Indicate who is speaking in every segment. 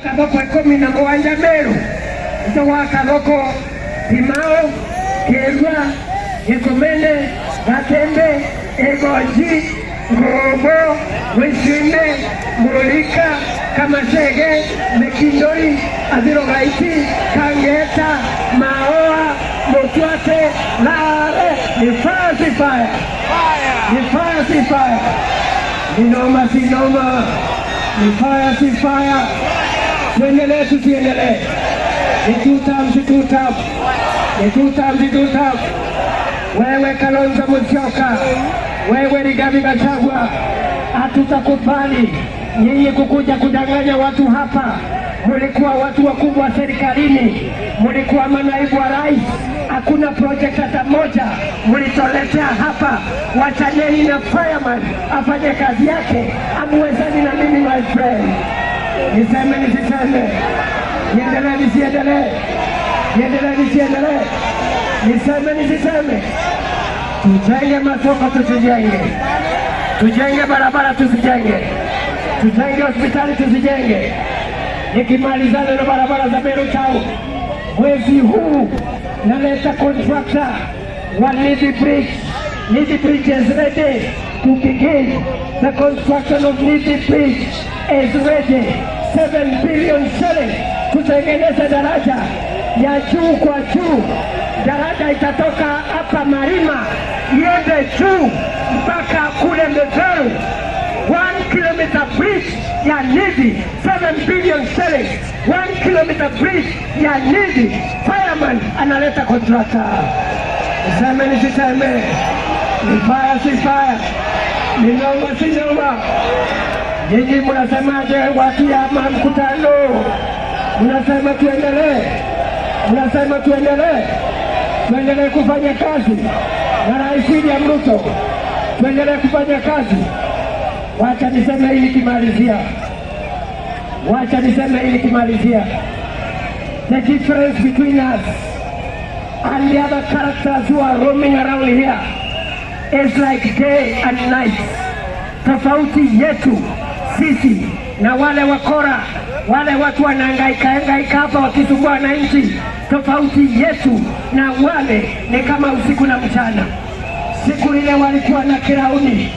Speaker 1: Kadoko ekomi na mwanja Meru Ntowa kadoko Timao Kegwa Yekomene Gatembe Egoji Ngobo Wishime Murulika Kamashege Mekindori Azirogaiti Kangeta Maoa Mutwate Lare Nifasi fire Nifasi fire Ninoma sinoma Nifaya si fire Tuendelee tusiendelee. Ni two terms. Wewe Kalonzo Musyoka, wewe Rigathi Gachagua, hatutakubali nyinyi kukuja kudanganya watu hapa. Mulikuwa watu wakubwa serikalini, mulikuwa manaibu wa rais, hakuna project hata moja mulitoletea hapa. Wachaneni na fireman afanye kazi yake, amuwezani na mimi my friend. Niseme nisiseme, niendelee nisiendelee, niendelee nisiendelee, niseme nisiseme. Tujenge masoko tusijenge, tujenge barabara tusijenge, tujenge hospitali tusijenge. Nikimalizana na barabara za Meru Town, mwezi huu naleta contractor wa Nithi Bridge. Nithi Bridge is ready to begin. The construction of Nithi Bridge is ready. 7 billion shillings kutengeneza daraja ya juu kwa juu. Daraja itatoka hapa Marima iende juu mpaka kule Meru. 1 kilometer bridge ya Nithi, 7 billion shillings. 1 kilometer bridge ya Nithi. Fireman analeta contractor. Niseme nisiseme, ni fire si fire, ni noma si noma. Nyinyi mnasemaje watu ya mkutano? Mnasema tuendelee, mnasema tuendelee kufanya kazi na Rais William Ruto, tuendelee kufanya kazi. Wacha niseme hili kimalizia, the difference between us and the other characters who are roaming around here is like day and night. Tofauti yetu sisi na wale wakora, wale watu wanahangaika hapa wakisumbua wananchi, tofauti yetu na wale ni kama usiku na mchana. Siku ile walikuwa na kirauni,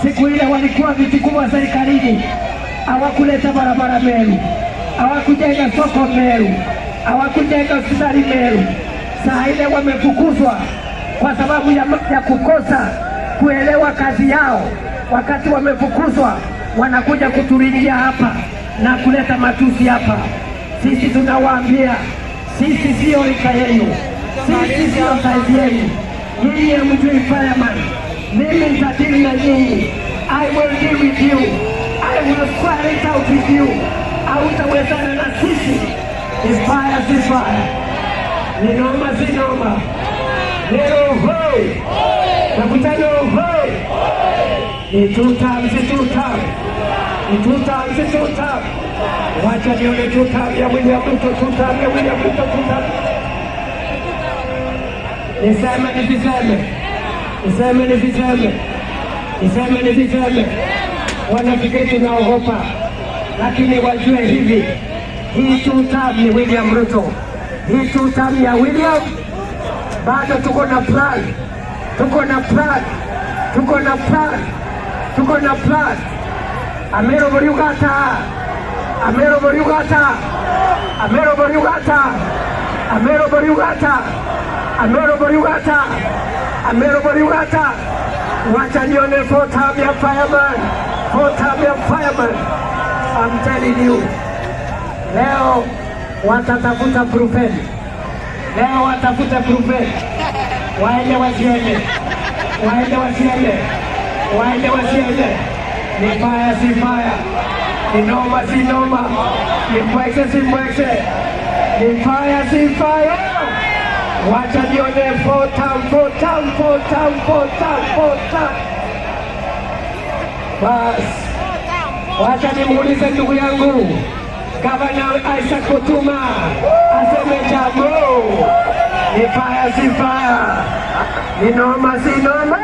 Speaker 1: siku ile walikuwa viti kubwa serikalini, hawakuleta barabara Meru, hawakujenga soko Meru, hawakujenga hospitali Meru. Saa ile wamefukuzwa kwa sababu ya kukosa kuelewa kazi yao. Wakati wamefukuzwa, wanakuja kuturingia hapa na kuleta matusi hapa. Sisi tunawaambia, sisi sio rika yenu, sisi sio saizi yenu. Nyinyi hamjui fireman, mimi nitadili na nyinyi. I will deal with you, I will square it out with you. Hautawezana na sisi. Ni fire si fire, ni noma si noma. Leo hoi, nakutano hoi. Ni two terms. Wacha nione 2 terms ya William Ruto, 2 terms ya William Ruto, 2 terms. Niseme nisiseme. Wanafikiri tunaogopa, lakini wajue hivi, hii 2 terms ni William Ruto. Hii 2 terms ya William, bado tuko na plan. Amero Boriugata. Wacha nione 4 terms ya fireman. I'm telling you, leo watatafuta proof. Waende wasiende. Ni fire si fire, ni noma si noma, ni mwekse si mwekse, ni fire si fire. Wacha nione 4 terms. Bas, wacha nimuulize ndugu yangu Gavana Isaac Mutuma aseme jambo. Ni fire si fire, ni noma si noma.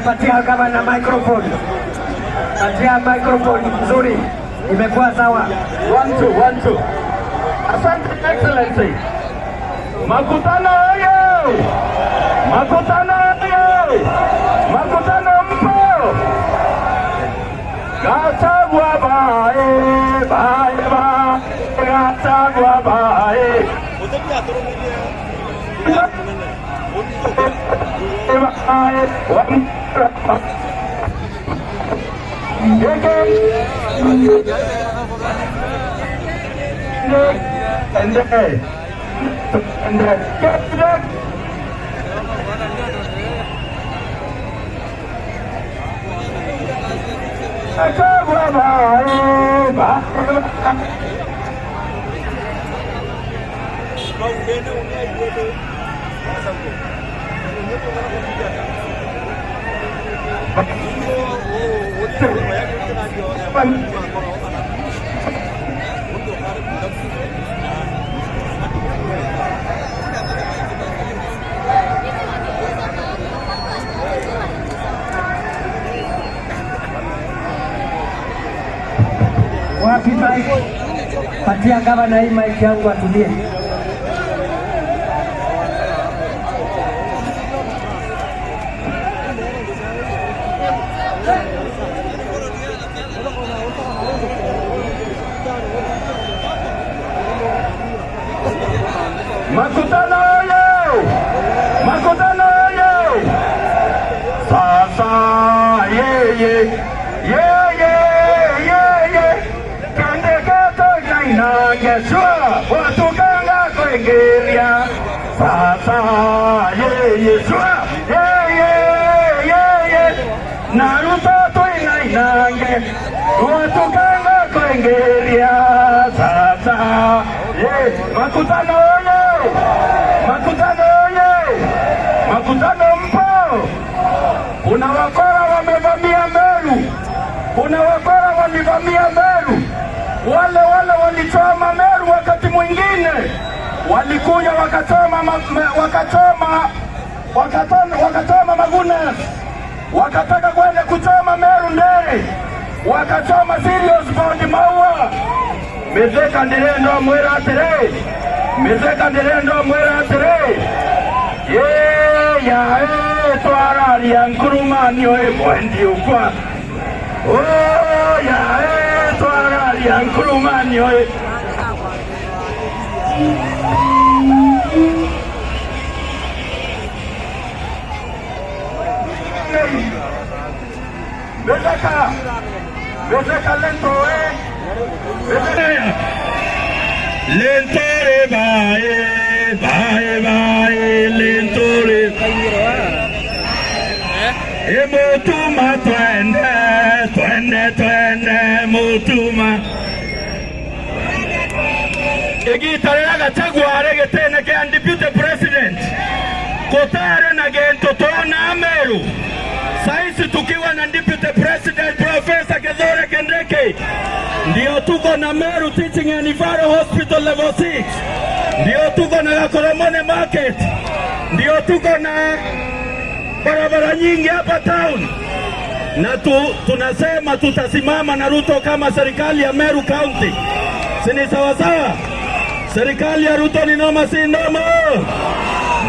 Speaker 1: Patia gavana microphone. Patia microphone nzuri. Imekuwa sawa.
Speaker 2: 1 2 1 2. Asante Excellency. Makutano oye! Makutano oye! Makutano mpo! Gachagua bae, bae bae, Gachagua bae.
Speaker 1: Wapi mic? Patia gavana hii mic yangu atulie.
Speaker 2: Makutano oye! Makutano oye! Sasa ye Kandekata nainange shua watukanga kwengeria. Sasa ye shua ye Naruto tuinainange watukanga kwengeria. Sasa ye makutano oye! Makutano oye! Makutano mpo! Kuna wakora wamevamia Meru. Kuna wakora walivamia Meru. Wale walichoma Meru wakati mwingine. Walikuja wakachoma Magunas. Wakataka kwenda kuchoma Meru Ndere. Wakachoma Sirius Bond Maua. Mezeka ndirendo mwera atere. Mezeka ndirendo mwera atere. Ya twara ya nkurumani oe mwendi ukwa. Ya twara ya nkurumani oe. Mezeka lento oe. Lentore bae lentore. Mutuma twende mutuma. Egitare Gachagua aregetene ke deputy president. Kotare na gento tona Meru. Saisi tukiwa na deputy president Professor Kithure Kindiki. Ndio tuko na Meru Teaching and Referral Hospital level 6. Ndio tuko na Koromone Market. Ndio tuko na barabara nyingi hapa town. Na tunasema tutasimama na Ruto kama serikali ya Meru County. Sini sawa sawa? Serikali ya Ruto ni noma si noma.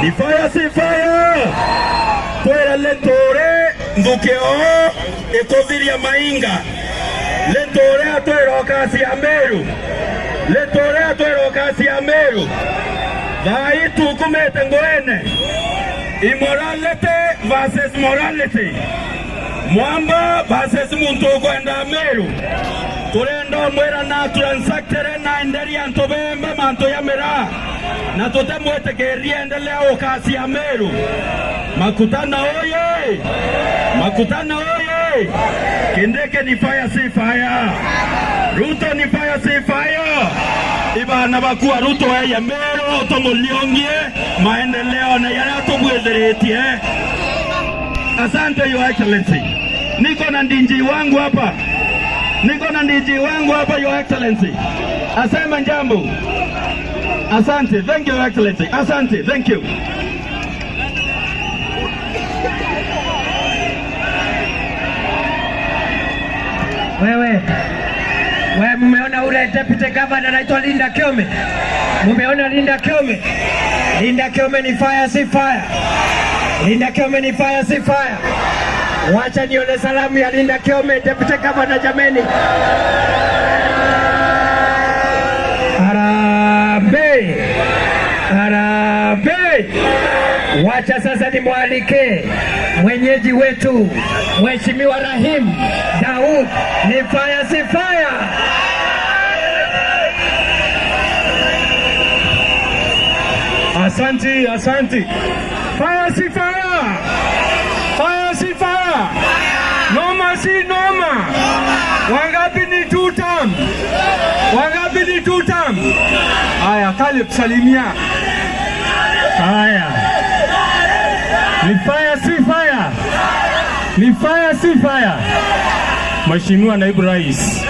Speaker 2: Ni fire si fire. Twera lentore ndukeo ekoviria mainga. Lentore atwero kasi ya Meru. Lentore atwero kasi ya Meru. Vai tukumete ngoene. Immorality versus morality. Mwamba versus muntu kwenda Meru. Turendo mwera na transactere na enderi antobembe manto ya mera. Na tutemwete geria endelea kasi ya Meru. Makutano oye! Makutano oye! Kindiki ni fire si fire. Ruto ni fire si fire. Ibana bakuwa Ruto ya Meru tomuliongie maendeleo na yale tubwezereti Asante Your Excellency. Niko na ndinji wangu hapa. Your Excellency. Asema jambo. Asante. Thank you Your Excellency. Asante. Thank you.
Speaker 1: Wewe mumeona ule deputy governor anaitwa Linda Kiome? Mumeona Linda Kiome? Linda Kiome ni fire si fire. Linda Kiome ni fire si fire. Wacha nione salamu ya Linda Kiome, deputy governor jameni. Harambee! Harambee! Wacha sasa nimwalike mwenyeji wetu Mheshimiwa Rahim Daud, ni fire si fire.
Speaker 2: Asante, asante. Fire si fire. Fire si fire. Noma si noma. Wangapi ni 2 term? Wangapi ni 2 term? Haya, Caleb salimia. Haya. Ni fire si fire. Ni fire si fire. Mheshimiwa Naibu Rais,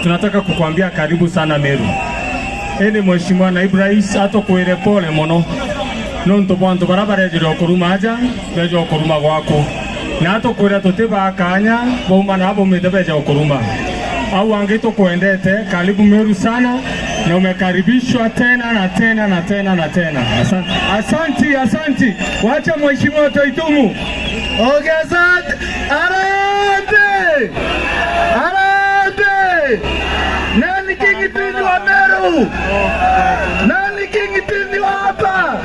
Speaker 2: tunataka kukuambia karibu sana Meru. Ene Mheshimiwa Naibu Rais atokwire pole mono. Nonto bantu barabara jiro kuruma aja, bejo kuruma gwako. Na atokwira toteba akanya, boma na abo medebeja kuruma. Au angito kuendete, karibu Meru sana na umekaribishwa tena na tena na tena na tena. Asante. Asante, asante. Wacha Mheshimiwa Toitumu.
Speaker 3: Ogezat Arande! Arande! Nani kingipindi wa Meru? Nani kingipindi wa hapa?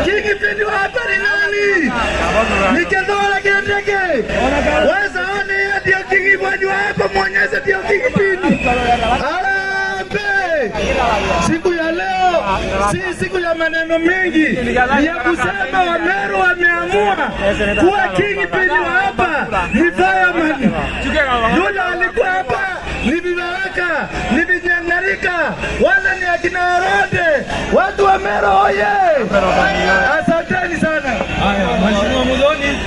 Speaker 3: Kingipindi wa hapa ni nani? Nikedora Gendeke! Weza one ya diyo kingipindi wa hapa mwanyeze diyo kingipindi. Arambe! Siku ya leo si siku ya maneno mengi, ni ya kusema wa Meru wameamua kuwa kingpin wa hapa ni fireman. Yule alikuwa hapa ni Vibaraka, ni Vinyangarika, wala ni akina Arande. Watu wa Meru oye! Asanteni sana.
Speaker 2: Haya, Mheshimiwa Muthoni.